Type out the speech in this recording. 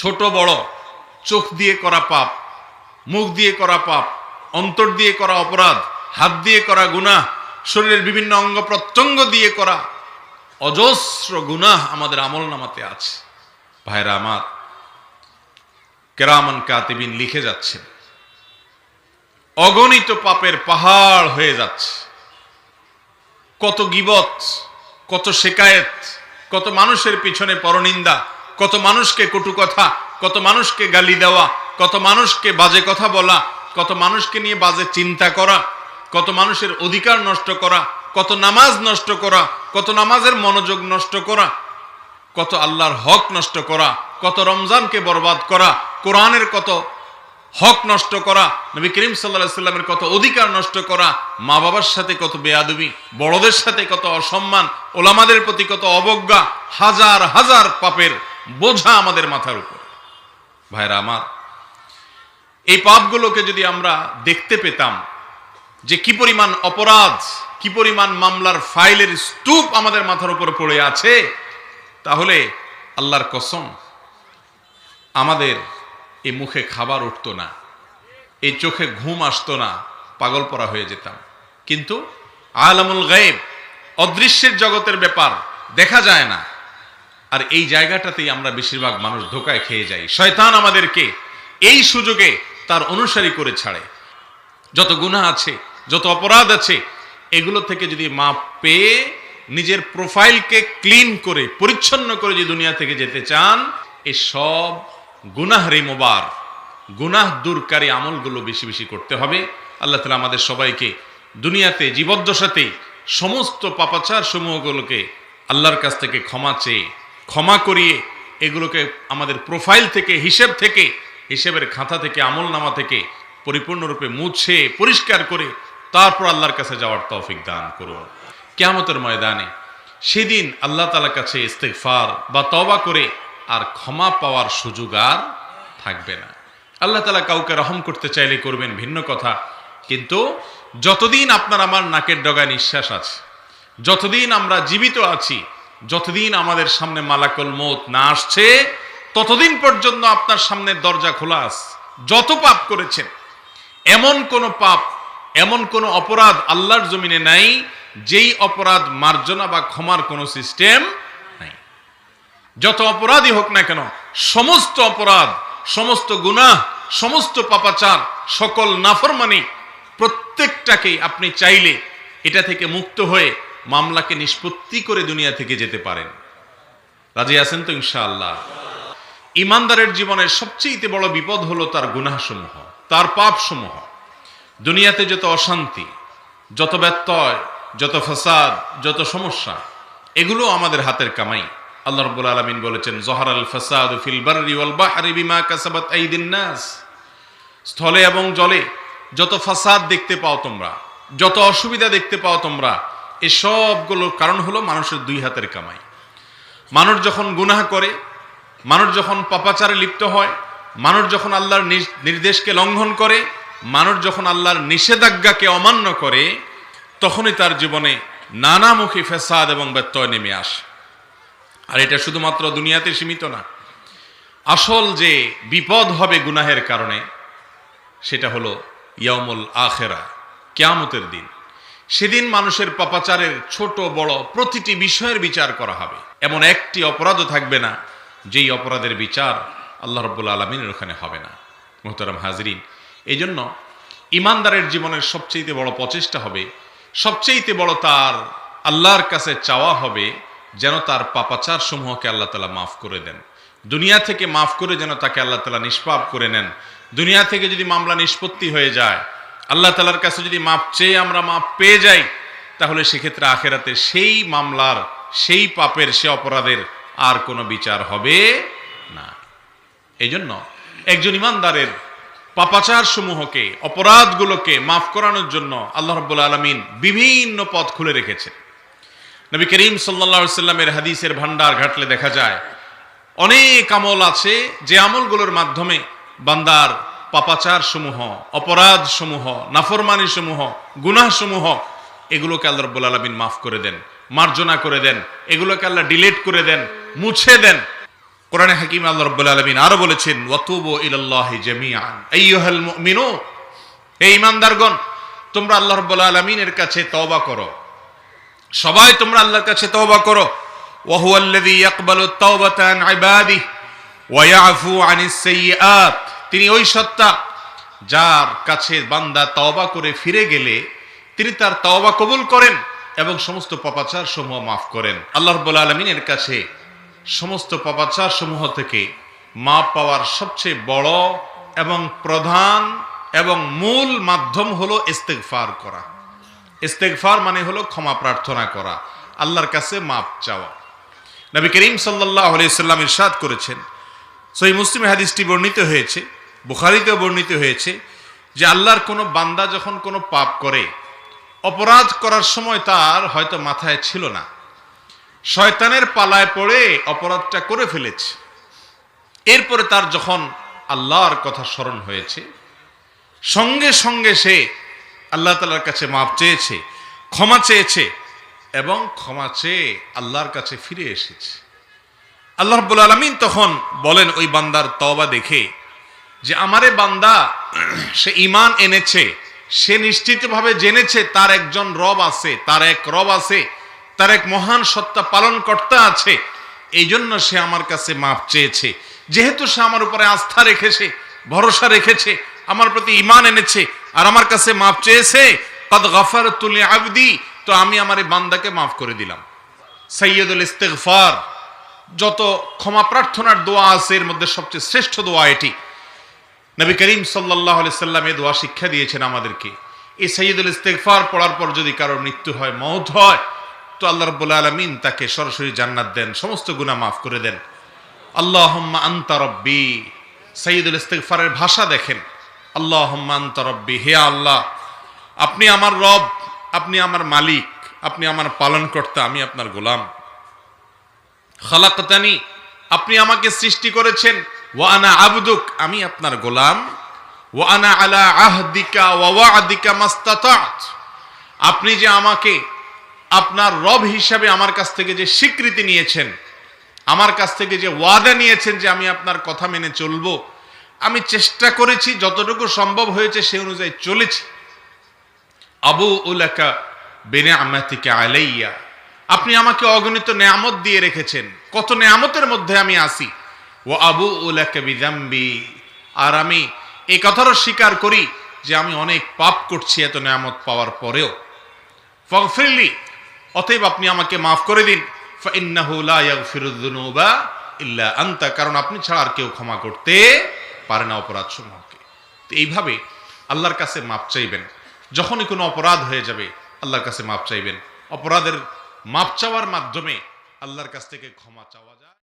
ছোট বড়, চোখ দিয়ে করা পাপ, মুখ দিয়ে করা পাপ, অন্তর দিয়ে করা অপরাধ, হাত দিয়ে করা গুনাহ, শরীরের বিভিন্ন অঙ্গ প্রত্যঙ্গ দিয়ে করা অজস্র গুনাহ আমাদের আমলনামাতে আছে। ভাইরা আমার, কেরামান কাতিবিন লিখে যাচ্ছেন, অগণিত পাপের পাহাড় হয়ে যাচ্ছে। কত গীবত, কত শিকায়েত, কত মানুষের পিছনে পরনিন্দা, কত মানুষকে কটু কথা, কত মানুষকে গালি দেওয়া, কত মানুষকে বাজে কথা বলা, কত মানুষকে নিয়ে বাজে চিন্তা করা, কত মানুষের অধিকার নষ্ট করা, কত নামাজ নষ্ট করা, কত নামাজের মনোযোগ নষ্ট করা, কত আল্লাহর হক নষ্ট করা, কত রমজানকে বরবাদ করা, কোরআনের কত হক নষ্ট করা, নবী করিম সাল্লাল্লাহু আলাইহি সাল্লামের কত অধিকার নষ্ট করা, মা বাবার সাথে কত বেয়াদবি, বড়দের সাথে কত অসম্মান, ওলামাদের প্রতি কত অবজ্ঞা, হাজার হাজার পাপের বোঝা আমাদের মাথার উপর। ভাইরা আমার, এই পাপগুলোকে যদি আমরা দেখতে পেতাম যে কি পরিমাণ অপরাধ, কি পরিমাণ মামলার ফাইলের স্তূপ আমাদের মাথার উপর পড়ে আছে, তাহলে আল্লাহর কসম আমাদের এই মুখে খাবার উঠতো না, এই চোখে ঘুম আসতো না, পাগল পরা হয়ে যেতাম। কিন্তু আলামুল গায়েব, অদৃশ্যের জগতের ব্যাপার, দেখা যায় না। আর এই জায়গাটাতেই আমরা বেশিরভাগ মানুষ ধোকায় খেয়ে যাই। শয়তান আমাদেরকে এই সুযোগে তার অনুসারী করে ছাড়ে। যত গুনাহ আছে, যত অপরাধ আছে, এগুলো থেকে যদি মাপ পেয়ে নিজের প্রোফাইলকে ক্লিন করে পরিচ্ছন্ন করে যদি দুনিয়া থেকে যেতে চান, এই সব গুনাহ রিমুভার, গুনাহ দূরকারী আমলগুলো বেশি বেশি করতে হবে। আল্লাহ তাআলা আমাদের সবাইকে দুনিয়াতে জীবদ্দশাতে সমস্ত পাপাচার সমূহগুলোকে আল্লাহর কাছ থেকে ক্ষমা চেয়ে, ক্ষমা করিয়ে এগুলোকে আমাদের প্রোফাইল থেকে, হিসেবের খাতা থেকে, আমলনামা থেকে পরিপূর্ণরূপে মুছে পরিষ্কার করে তারপর আল্লাহর কাছে যাওয়ার তৌফিক দান করুন। কিয়ামতের ময়দানে সেদিন আল্লাহ তাআলার কাছে ইস্তিগফার বা তওবা করে আর ক্ষমা পাওয়ার সুযোগ আর থাকবে না। আল্লাহ তাআলা কাউকে রহম করতে চাইলে করবেন, ভিন্ন কথা। কিন্তু যতদিন আপনার আমার নাকের ডগায় নিঃশ্বাস আছে, যতদিন আমরা জীবিত আছি, যতদিন আমাদের সামনে মালাকুল মউত না আসছে, ততদিন পর্যন্ত আপনার সামনে দরজা খোলা আছে। যত পাপ করেছেন, এমন কোন পাপ, এমন কোন অপরাধ আল্লাহর জমিনে নাই যেই অপরাধ মার্জনা বা ক্ষমার কোন সিস্টেম নাই। যত অপরাধী হোক না কেন, সমস্ত অপরাধ, সমস্ত গুনাহ, সমস্ত পাপাচার, সকল নাফরমানি, প্রত্যেকটাকেই আপনি চাইলে এটা থেকে মুক্ত হয়ে মামলাকে নিষ্পত্তি করে দুনিয়া থেকে যেতে পারেন। রাজি আছেন তো ইনশাআল্লাহ? ইমানদারের জীবনের সবচেয়ে বড় বিপদ হলো তার গুনাহসমূহ, তার পাপসমূহ। দুনিয়াতে যত অশান্তি, যত ব্যত্যয়, যত ফাসাদ, যত সমস্যা, এগুলো আমাদের হাতের কামাই। আল্লাহ রাব্বুল আলামিন বলেছেন, যহারাল ফাসাদু ফিল বাররি ওয়াল বাহরি বিমা কাসাবাত আইদিন নাস। স্থলে এবং জলে যত ফাসাদ দেখতে পাও তোমরা, যত অসুবিধা দেখতে পাও তোমরা, এই সবগুলোর কারণ হলো মানুষের দুই হাতের কামাই। মানুষ যখন গুনাহ করে, মানুষ যখন পাপাচারে লিপ্ত হয়, মানুষ যখন আল্লাহর নির্দেশকে লঙ্ঘন করে, মানুষ যখন আল্লাহর নিষেধাজ্ঞাকে অমান্য করে, তখনই তার জীবনে নানামুখী ফেসাদ এবং ব্যত্যয় নেমে আসে। আর এটা শুধুমাত্র দুনিয়াতে সীমিত না। আসল যে বিপদ হবে গুনাহের কারণে, সেটা হলো ইয়াউমুল আখিরা, কিয়ামতের দিন। সেদিন মানুষের পাপাচারের ছোট বড় প্রতিটি বিষয়ের বিচার করা হবে। এমন একটি অপরাধও থাকবে না যেই অপরাধের বিচার আল্লাহ রাব্বুল আলামিনের ওখানে হবে না। মুহতারাম হাজরিন, এই জন্য ইমানদারের জীবনের সবচেয়ে বড় প্রচেষ্টা হবে, সবচেয়ে বড় তার আল্লাহর কাছে চাওয়া হবে যেন তার পাপাচার সমূহকে আল্লাহ তাআলা মাফ করে দেন। দুনিয়া থেকে মাফ করে যেন তাকে আল্লাহ তাআলা নিষ্পাপ করে নেন। দুনিয়া থেকে যদি মামলা নিষ্পত্তি হয়ে যায়, আল্লাহ তাআলার কাছে যদি মাফ চেয়ে আমরা মাফ পেয়ে যাই, তাহলে সেক্ষেত্রে আখেরাতে সেই মামলার, সেই পাপের, সে অপরাধের আর কোনো বিচার হবে না। এই জন্য একজন ইমানদারের পাপাচার সমূহকে, অপরাধগুলোকে মাফ করানোর জন্য আল্লাহ রাব্বুল আলামিন বিভিন্ন পথ খুলে রেখেছেন। নবী করিম সাল্লাল্লাহু আলাইহি সাল্লামের হাদিসের ভান্ডার ঘাটলে দেখা যায় অনেক আমল আছে যে আমলগুলোর মাধ্যমে বান্দার পাপাচার সমূহ, অপরাধ সমূহ, নাফরমানি সমূহ, গুনাহ সমূহ, এগুলোকে আল্লাহ রাব্বুল আলামিন মাফ করে দেন, মার্জনা করে দেন, এগুলোকে আল্লাহ ডিলিট করে দেন, মুছে দেন। কোরআনে হাকিম আল্লাহ রাব্বুল আলামিন আরো বলেছেন, ওয়াতুবু ইলাল্লাহি জামিআন আইয়ুহাল মুমিনুন, হে ঈমানদারগণ, তোমরা আল্লাহ রাব্বুল আলামিনের কাছে তওবা করো, সবাই তোমরা আল্লাহর কাছে তওবা করো। ওয়া হুয়াল্লাযী ইয়াকবালুত তাওবাতা আন ইবাদিহি ওয়া ইয়াফু আনিস সাইয়্যাত, তিনি ওই সত্তা যার কাছে বান্দা তওবা করে ফিরে গেলে তিনি তার তওবা কবুল করেন এবং সমস্ত পাপাচার সমূহ মাফ করেন। আল্লাহ রাব্বুল আলামিনের কাছে সমস্ত পাপাচার সমূহ থেকে মাপ পাওয়ার সবচেয়ে বড় এবং প্রধান এবং মূল মাধ্যম হলো ইস্তেগফার করা। ইস্তেগফার মানে হলো ক্ষমা প্রার্থনা করা, আল্লাহর কাছে মাপ চাওয়া। নবী করিম সাল্লাল্লাহু আলাইহি সাল্লাম ইরশাদ করেছেন, সহিহ মুসলিমে হাদিসটি বর্ণিত হয়েছে, বুখারীতেও বর্ণিত হয়েছে, যে আল্লাহর কোনো বান্দা যখন কোনো পাপ করে, অপরাধ করার সময় তার হয়তো মাথায় ছিল না, শয়তানের পালায় পড়ে অপরাধটা করে ফেলেছে, এরপরে তার যখন আল্লাহর কথা স্মরণ হয়েছে, সঙ্গে সঙ্গে সে আল্লাহ তাআলার কাছে মাপ চেয়েছে, ক্ষমা চেয়েছে এবং ক্ষমা চেয়ে আল্লাহর কাছে ফিরে এসেছে। আল্লাহ রাব্বুল আলামিন তখন বলেন ওই বান্দার তওবা দেখে যে আমারে বান্দা, সে ঈমান এনেছে, সে নিশ্চিতভাবে জেনেছে তার একজন রব আছে, তার এক রব আছে, তার এক মহান সত্তা পালনকর্তা আছে, এই জন্য সে আমার কাছে মাপ চেয়েছে। যেহেতু সে আমার উপরে আস্থা রেখেছে, ভরসা রেখেছে, আমার প্রতি ঈমান এনেছে আর আমার কাছে মাপ চেয়েছে, কাদ গাফারতু লিআবদি, তো আমি আমার এই বান্দাকে মাফ করে দিলাম। সাইয়্যিদুল ইস্তিগফার, যত ক্ষমা প্রার্থনার দোয়া আছে এর মধ্যে সবচেয়ে শ্রেষ্ঠ দোয়া এটি। নবী করিম সাল্লাল্লাহু আলাইহি সাল্লাম এই দোয়া শিক্ষা দিয়েছেন আমাদেরকে। এই সাইয়্যিদুল ইস্তিগফার পড়ার পর যদি কারোর মৃত্যু হয়, মওত হয়, তো আল্লাহ রাব্বুল আলামিন তাকে সরাসরি জান্নাত দেন, সমস্ত গুনাহ মাফ করে দেন। আল্লাহুম্মা আনতা রাব্বি, সাইয়্যিদুল ইস্তিগফারের ভাষা দেখেন, আল্লাহুম্মা আনতা রাব্বি, হে আল্লাহ আপনি আমার রব, আপনি আমার মালিক, আপনি আমার পালনকর্তা, আমি আপনার গোলাম। খালাকতানি, আপনি আমাকে সৃষ্টি করেছেন, ওয়া আনা আবদুক, আমি আপনার গোলাম, ওয়া আনা আলা আহদিকা ওয়া ওয়া'দিকা মাস্তাতা'ত, আপনি যে আমাকে আপনার রব হিসাবে আমার কাছ থেকে যে স্বীকৃতি নিয়েছেন, আমার কাছ থেকে যে ওয়াদা নিয়েছেন যে আমি আপনার কথা মেনে চলবো, আমি চেষ্টা করেছি, যতটুকু সম্ভব হয়েছে সে অনুযায়ী চলেছি। আবু উলাকা বিনিআমাতিকা আলাইয়া, আপনি আমাকে অগণিত নেয়ামত দিয়ে রেখেছেন, কত নেয়ামতের মধ্যে আমি আছি। ওয়া আবু উলাকা বিযামবি, আর আমি এই কথারও স্বীকার করি যে আমি অনেক পাপ করছি এত নেয়ামত পাওয়ার পরেও। ফাগফিরলি, অতএব আপনি আমাকে মাফ করে দিন। ফাইন্নাহু লা ইয়াগফিরুয যুনুবা ইল্লা আনতা, কারণ আপনি ছাড়া আর কেউ ক্ষমা করতে পারে না অপরাধ সমূহকে। তো এইভাবে আল্লাহর কাছে মাপ চাইবেন, যখনই কোনো অপরাধ হয়ে যাবে আল্লাহর কাছে মাপ চাইবেন। অপরাধের মাপ চাওয়ার মাধ্যমে আল্লাহর কাছ থেকে ক্ষমা চাওয়া যায়।